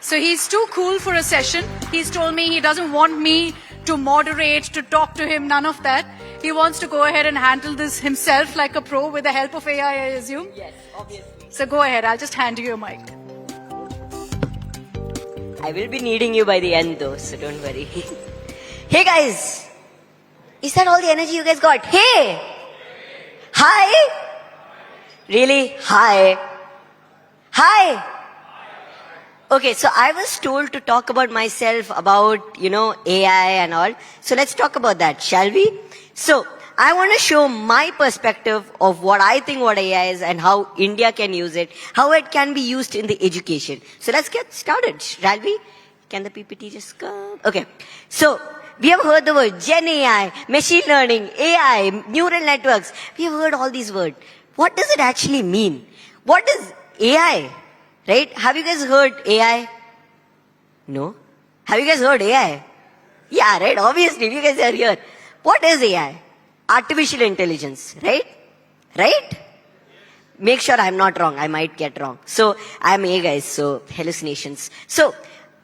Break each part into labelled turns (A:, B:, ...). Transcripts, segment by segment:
A: So he's too cool for a session. He's told me he doesn't want me to moderate, to talk to him, none of that. He wants to go ahead and handle this himself like a pro with the help of AI, I assume.
B: Yes, obviously.
A: So go ahead, I'll just hand you your mic.
B: I will be needing you by the end though, so don't worry. Hey guys! Is that all the energy you guys got? Hey! Hi! Really? Hi! Hi! Okay, so I was told to talk about myself, about, AI and all. So let's talk about that, shall we? So, I want to show my perspective of what I think what AI is and how India can use it, how it can be used in the education. So let's get started, shall we? Can the PPT just come? Okay. So, we have heard the word Gen AI, machine learning, AI, neural networks. We have heard all these words. What does it actually mean? What is AI? Right? Have you guys heard AI? No? Have you guys heard AI? Yeah, right? Obviously, you guys are here. What is AI? Artificial intelligence, right? Right? Make sure I'm not wrong. I might get wrong. So, I'm A guys, so hallucinations. So,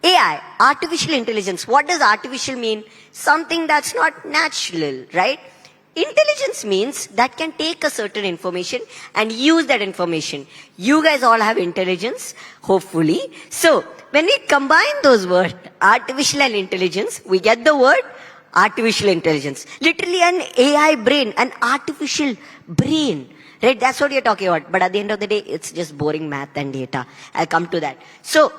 B: AI, artificial intelligence. What does artificial mean? Something that's not natural, right? Intelligence means that can take a certain information and use that information. You guys all have intelligence, hopefully. So, when we combine those words, artificial and intelligence, we get the word artificial intelligence. Literally an AI brain, an artificial brain. Right? That's what you're talking about. But at the end of the day, it's just boring math and data. I'll come to that. So,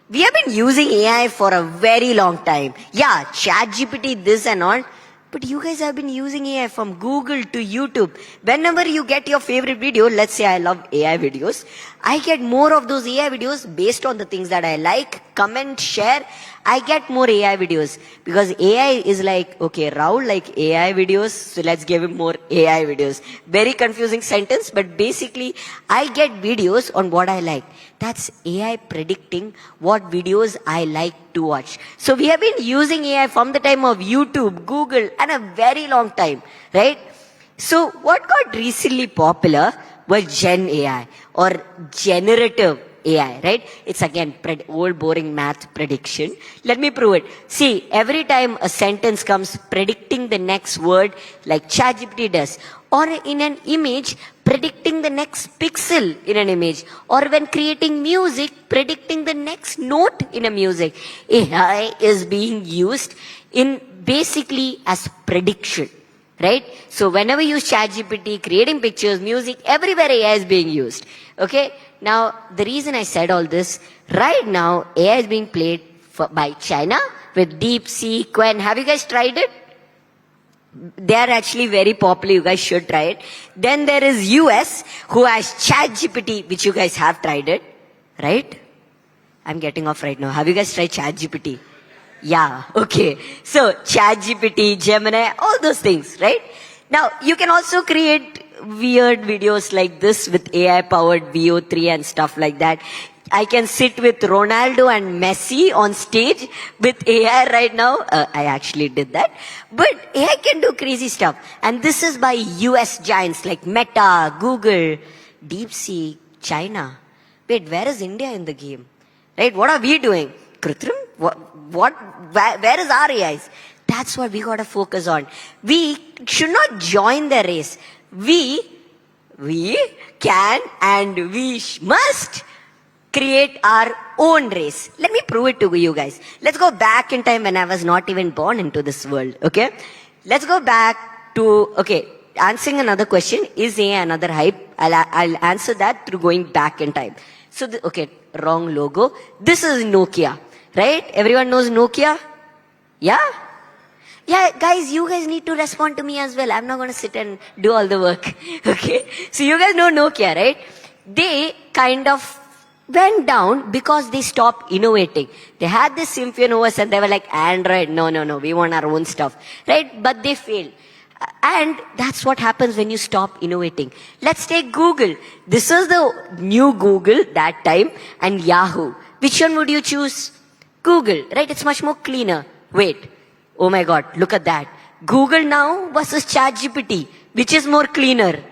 B: we have been using AI for a very long time. Yeah, ChatGPT, this and all. But you guys have been using AI from Google to YouTube. Whenever you get your favorite video, let's say I love AI videos, I get more of those AI videos based on the things that I like, comment, share. I get more AI videos because AI is like, okay, Rahul like AI videos, so let's give him more AI videos. Very confusing sentence, but basically I get videos on what I like. That's AI predicting what videos I like to watch. So we have been using AI from the time of YouTube, Google, and a very long time, right? So what got recently popular was Gen AI or generative AI, right? It's again old boring math prediction. Let me prove it. See, every time a sentence comes predicting the next word like ChatGPT does, or in an image predicting the next pixel in an image, or when creating music predicting the next note in a music, AI is being used in basically as prediction. Right? So whenever you use ChatGPT, creating pictures, music, everywhere AI is being used. Okay? Now, the reason I said all this, right now, AI is being played by China with DeepSeek, Qwen. Have you guys tried it? They are actually very popular. You guys should try it. Then there is US, who has ChatGPT, which you guys have tried it. Right? I'm getting off right now. Have you guys tried ChatGPT? Yeah, okay. So, ChatGPT, Gemini, all those things, right? Now, you can also create weird videos like this with AI-powered VO3 and stuff like that. I can sit with Ronaldo and Messi on stage with AI right now. I actually did that. But AI can do crazy stuff. And this is by US giants like Meta, Google, DeepSeek, China. Wait, where is India in the game? Right? What are we doing? Krutrim? Where is our AIs? That's what we gotta focus on. We should not join the race. We can and we must create our own race. Let me prove it to you guys. Let's go back in time when I was not even born into this world, okay? Let's go back to, okay, answering another question, is AI another hype? I'll answer that through going back in time. So, okay, wrong logo. This is Nokia. Right? Everyone knows Nokia? Yeah? Yeah, guys, you guys need to respond to me as well. I'm not going to sit and do all the work. Okay? So you guys know Nokia, right? They kind of went down because they stopped innovating. They had this Symphony OS and they were like, Android, no, we want our own stuff. Right? But they failed. And that's what happens when you stop innovating. Let's take Google. This is the new Google that time and Yahoo. Which one would you choose? Google, right? It's much more cleaner. Wait. Oh my God, look at that. Google now versus ChatGPT. Which is more cleaner?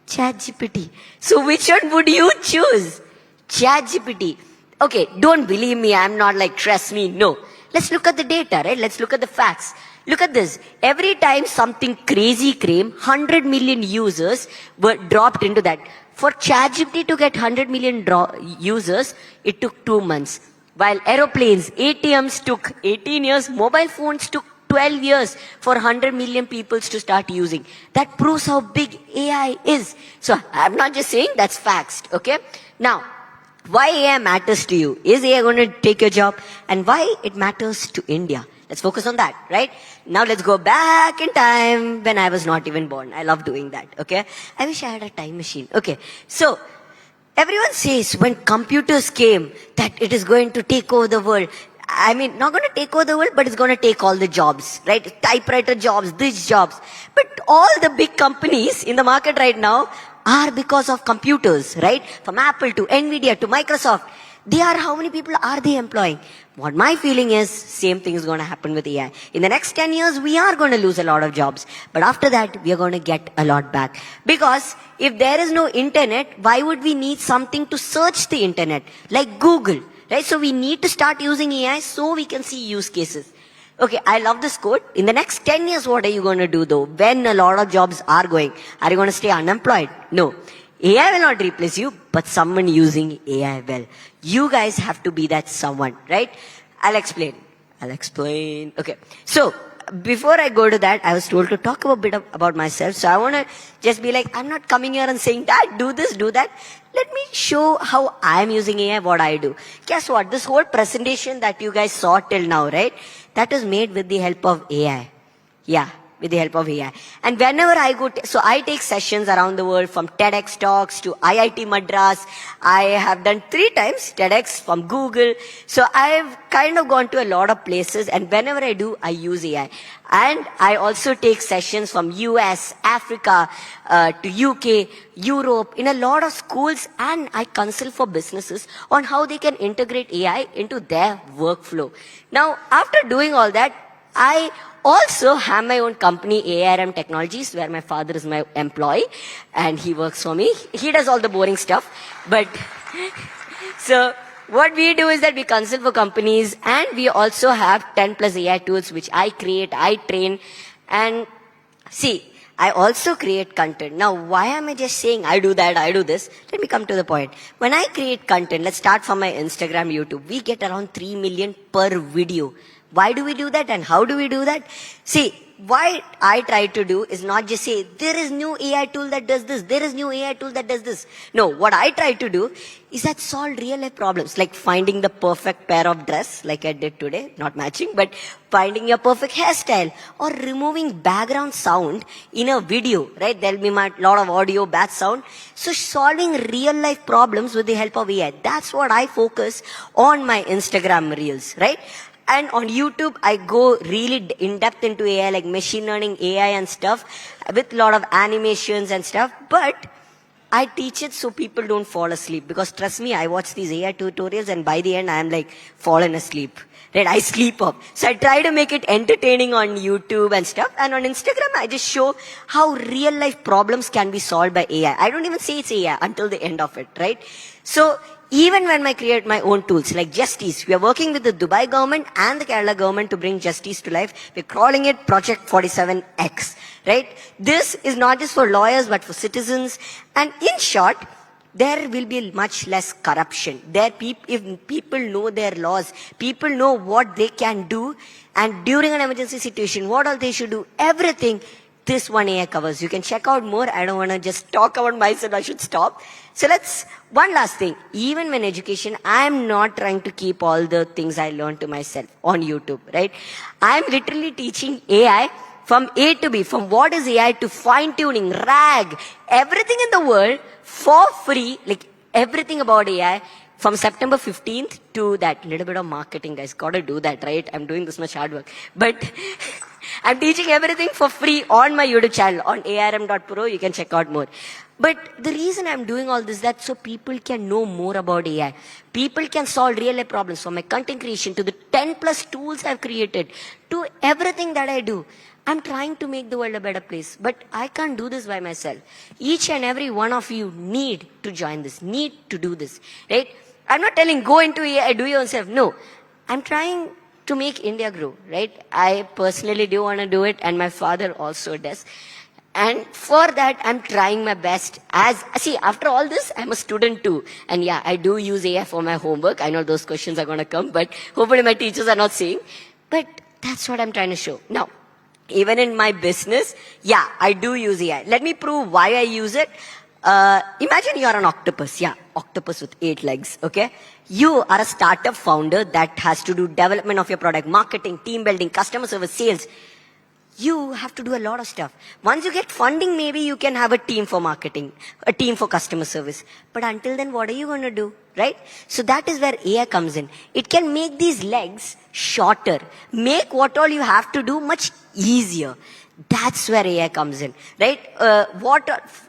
B: ChatGPT. So which one would you choose? ChatGPT. Okay, don't believe me. I'm not like, trust me. No. Let's look at the data, right? Let's look at the facts. Look at this. Every time something crazy came, 100 million users were dropped into that. For ChatGPT to get 100 million users, it took 2 months. While aeroplanes, ATMs took 18 years, mobile phones took 12 years for 100 million people to start using. That proves how big AI is. So I'm not just saying, that's facts, okay? Now, why AI matters to you? Is AI going to take your job? And why it matters to India? Let's focus on that, right? Now let's go back in time when I was not even born. I love doing that, okay? I wish I had a time machine. Okay, so everyone says when computers came that it is going to take over the world. I mean, not going to take over the world, but it's going to take all the jobs, right? Typewriter jobs, these jobs. But all the big companies in the market right now are because of computers, right? From Apple to Nvidia to Microsoft. They are, how many people are they employing? What my feeling is, same thing is going to happen with AI. In the next 10 years, we are going to lose a lot of jobs. But after that, we are going to get a lot back. Because if there is no internet, why would we need something to search the internet? Like Google, right? So we need to start using AI so we can see use cases. Okay, I love this quote. In the next 10 years, what are you going to do though? When a lot of jobs are going, are you going to stay unemployed? No. AI will not replace you, but someone using AI will. You guys have to be that someone, right? I'll explain. Okay. So, before I go to that, I was told to talk a bit about myself. So I want to just be like, I'm not coming here and saying, Dad, do this, do that. Let me show how I'm using AI, what I do. Guess what? This whole presentation that you guys saw till now, right? That is made with the help of AI. Yeah, with the help of AI. And whenever I go, so I take sessions around the world from TEDx talks to IIT Madras. I have done 3 times TEDx from Google. So I've kind of gone to a lot of places, and whenever I do, I use AI. And I also take sessions from US, Africa, to UK, Europe, in a lot of schools, and I consult for businesses on how they can integrate AI into their workflow. Now, after doing all that, I also have my own company, ARM Technologies, where my father is my employee and he works for me. He does all the boring stuff. But so what we do is that we consult for companies, and we also have 10 plus AI tools which I create, I train. And see, I also create content. Now, why am I just saying I do that, I do this? Let me come to the point. When I create content, let's start from my Instagram, YouTube. We get around 3 million per video. Why do we do that and how do we do that? See, what I try to do is not just say, there is new AI tool that does this, there is new AI tool that does this. No, what I try to do is that solve real life problems, like finding the perfect pair of dress, like I did today, not matching, but finding your perfect hairstyle, or removing background sound in a video, right? There'll be a lot of audio, bad sound. So solving real life problems with the help of AI. That's what I focus on my Instagram reels, right? And on YouTube, I go really in depth into AI, like machine learning, AI and stuff, with a lot of animations and stuff. But I teach it so people don't fall asleep. Because trust me, I watch these AI tutorials and by the end, I'm like fallen asleep. Right? I sleep up. So I try to make it entertaining on YouTube and stuff. And on Instagram, I just show how real life problems can be solved by AI. I don't even say it's AI until the end of it, right? So even when I create my own tools like Justice, we are working with the Dubai government and the Kerala government to bring Justice to life. We're calling it Project 47X, right? This is not just for lawyers, but for citizens. And in short, there will be much less corruption. If people know their laws, people know what they can do, and during an emergency situation, what all they should do, everything, this one AI covers. You can check out more. I don't want to just talk about myself. I should stop. So one last thing. Even when education, I'm not trying to keep all the things I learned to myself on YouTube, right? I'm literally teaching AI from A to B, from what is AI to fine tuning, RAG, everything in the world for free, like everything about AI. From September 15th to that little bit of marketing, guys. Gotta do that, right? I'm doing this much hard work. But I'm teaching everything for free on my YouTube channel, on arm.pro. You can check out more. But the reason I'm doing all this is that so people can know more about AI. People can solve real life problems, from my content creation to the 10 plus tools I've created to everything that I do. I'm trying to make the world a better place, but I can't do this by myself. Each and every one of you need to join this, need to do this, right? I'm not telling go into AI, do yourself. No. I'm trying to make India grow, right? I personally do want to do it, and my father also does. And for that, I'm trying my best. See, after all this, I'm a student too. And yeah, I do use AI for my homework. I know those questions are going to come, but hopefully my teachers are not seeing. But that's what I'm trying to show. Now, even in my business, yeah, I do use AI. Let me prove why I use it. Imagine you're an octopus. Yeah, octopus with 8 legs, okay? You are a startup founder that has to do development of your product, marketing, team building, customer service, sales. You have to do a lot of stuff. Once you get funding, maybe you can have a team for marketing, a team for customer service. But until then, what are you going to do, right? So that is where AI comes in. It can make these legs shorter, make what all you have to do much easier. That's where AI comes in, right?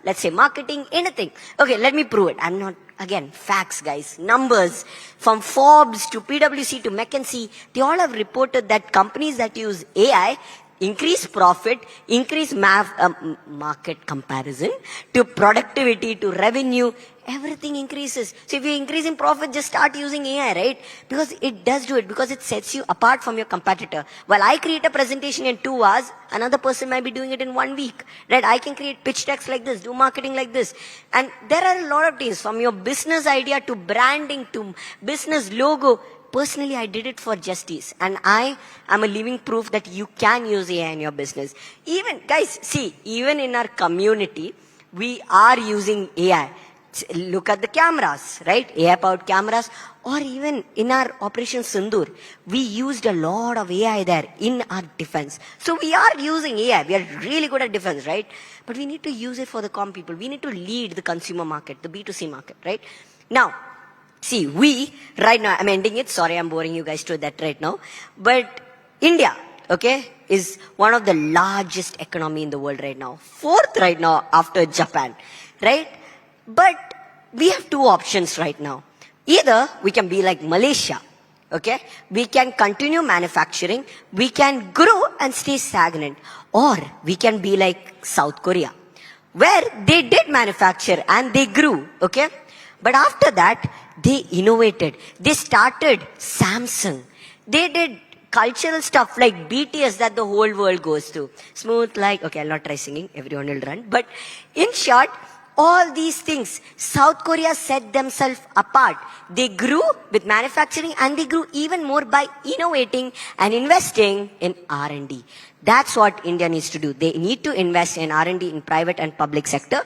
B: Let's say marketing, anything. Okay, let me prove it. I'm not, again, facts, guys, numbers. From Forbes to PwC to McKinsey, they all have reported that companies that use AI increase profit, increase market comparison, to productivity, to revenue, everything increases. So if you're increasing profit, just start using AI, right? Because it does do it, because it sets you apart from your competitor. While I create a presentation in 2 hours, another person might be doing it in 1 week, right? I can create pitch decks like this, do marketing like this. And there are a lot of things, from your business idea to branding to business logo. Personally, I did it for Justice, and I am a living proof that you can use AI in your business. Even, guys, see, even in our community, we are using AI. Look at the cameras, right? AI-powered cameras. Or even in our Operation Sindoor, we used a lot of AI there in our defense. So we are using AI. We are really good at defense, right? But we need to use it for the common people. We need to lead the consumer market, the B2C market, right? Now, see, right now, I'm ending it. Sorry, I'm boring you guys to that right now. But India, okay, is one of the largest economy in the world right now. 4th right now after Japan, right? But we have 2 options right now. Either we can be like Malaysia, okay? We can continue manufacturing. We can grow and stay stagnant. Or we can be like South Korea, where they did manufacture and they grew, okay? But after that, they innovated. They started Samsung. They did cultural stuff like BTS that the whole world goes to. Smooth like, okay, I'll not try singing, everyone will run. But in short, all these things, South Korea set themselves apart. They grew with manufacturing, and they grew even more by innovating and investing in R&D. That's what India needs to do. They need to invest in R&D in private and public sector.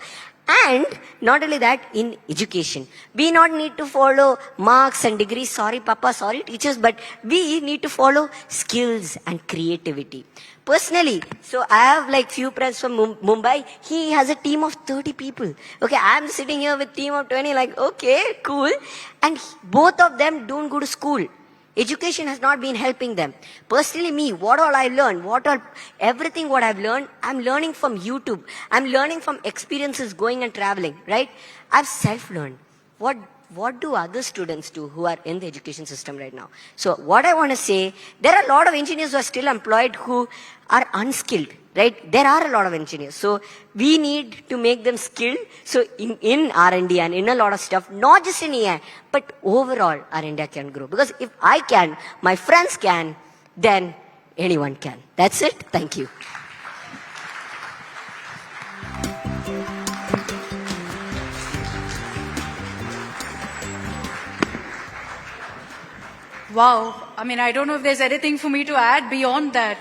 B: And not only that, in education. We not need to follow marks and degrees. Sorry, Papa, sorry, teachers, but we need to follow skills and creativity. Personally, so I have like few friends from Mumbai. He has a team of 30 people. Okay, I'm sitting here with team of 20, like, okay, cool. And both of them don't go to school. Education has not been helping them. Personally, me, what all I've learned, everything what I've learned, I'm learning from YouTube. I'm learning from experiences going and traveling, right? I've self-learned. What do other students do who are in the education system right now? So what I want to say, there are a lot of engineers who are still employed who are unskilled, right? There are a lot of engineers. So we need to make them skilled. So in R&D and in a lot of stuff, not just in AI, but overall our India can grow. Because if I can, my friends can, then anyone can. That's it. Thank you.
A: Wow. I mean, I don't know if there's anything for me to add beyond that.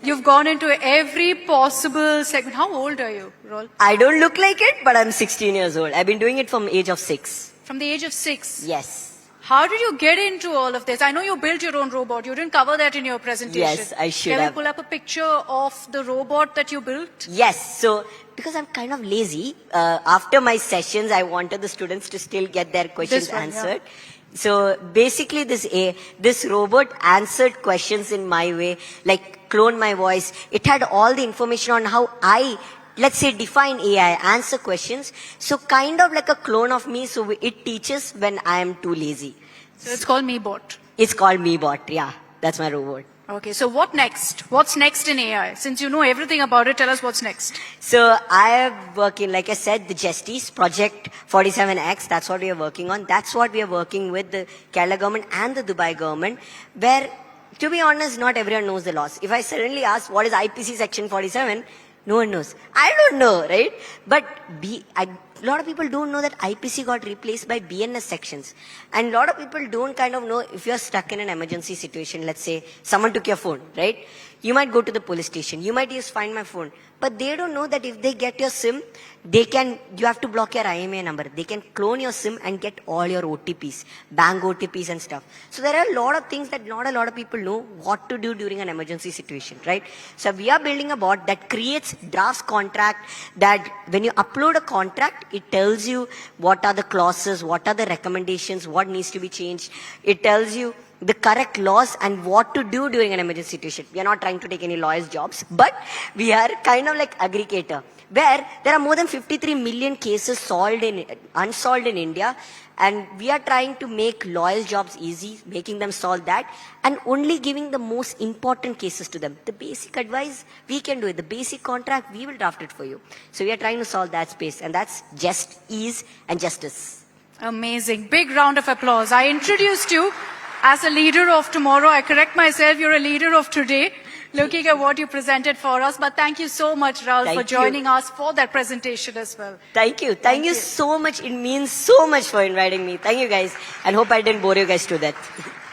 A: You've gone into every possible segment. How old are you, Rol?
B: I don't look like it, but I'm 16 years old. I've been doing it from age of 6.
A: From the age of 6?
B: Yes.
A: How did you get into all of this? I know you built your own robot. You didn't cover that in your presentation.
B: Yes, I should have.
A: Can we pull up a picture of the robot that you built?
B: Yes. So, because I'm kind of lazy, after my sessions, I wanted the students to still get their questions answered. Yeah. So basically this robot answered questions in my way, like cloned my voice. It had all the information on how I, let's say, define AI, answer questions. So kind of like a clone of me, so it teaches when I am too lazy.
A: So it's called MeBot.
B: It's called MeBot, yeah. That's my robot.
A: Okay, so what next? What's next in AI? Since you know everything about it, tell us what's next.
B: So I am working, like I said, the Justice Project 47X, that's what we are working on. That's what we are working with the Kerala government and the Dubai government, where, to be honest, not everyone knows the laws. If I suddenly ask what is IPC section 47, no one knows. I don't know, right? But a lot of people don't know that IPC got replaced by BNS sections. And a lot of people don't kind of know if you're stuck in an emergency situation, let's say someone took your phone, right? You might go to the police station. You might just find my phone. But they don't know that if they get your SIM, you have to block your IMEI number. They can clone your SIM and get all your OTPs, bank OTPs and stuff. So there are a lot of things that not a lot of people know what to do during an emergency situation, right? So we are building a bot that creates drafts contract that when you upload a contract, it tells you what are the clauses, what are the recommendations, what needs to be changed. It tells you the correct laws and what to do during an emergency situation. We are not trying to take any lawyers' jobs, but we are kind of like aggregator, where there are more than 53 million cases unsolved in India, and we are trying to make lawyers' jobs easy, making them solve that, and only giving the most important cases to them. The basic advice, we can do it. The basic contract, we will draft it for you. So we are trying to solve that space, and that's just ease and justice.
A: Amazing. Big round of applause. I introduced you as a leader of tomorrow. I correct myself, you're a leader of today, looking at what you presented for us. But thank you so much, Rahul, for joining us for that presentation as well.
B: Thank you. Thank you so much. It means so much for inviting me. Thank you, guys. And hope I didn't bore you guys to death.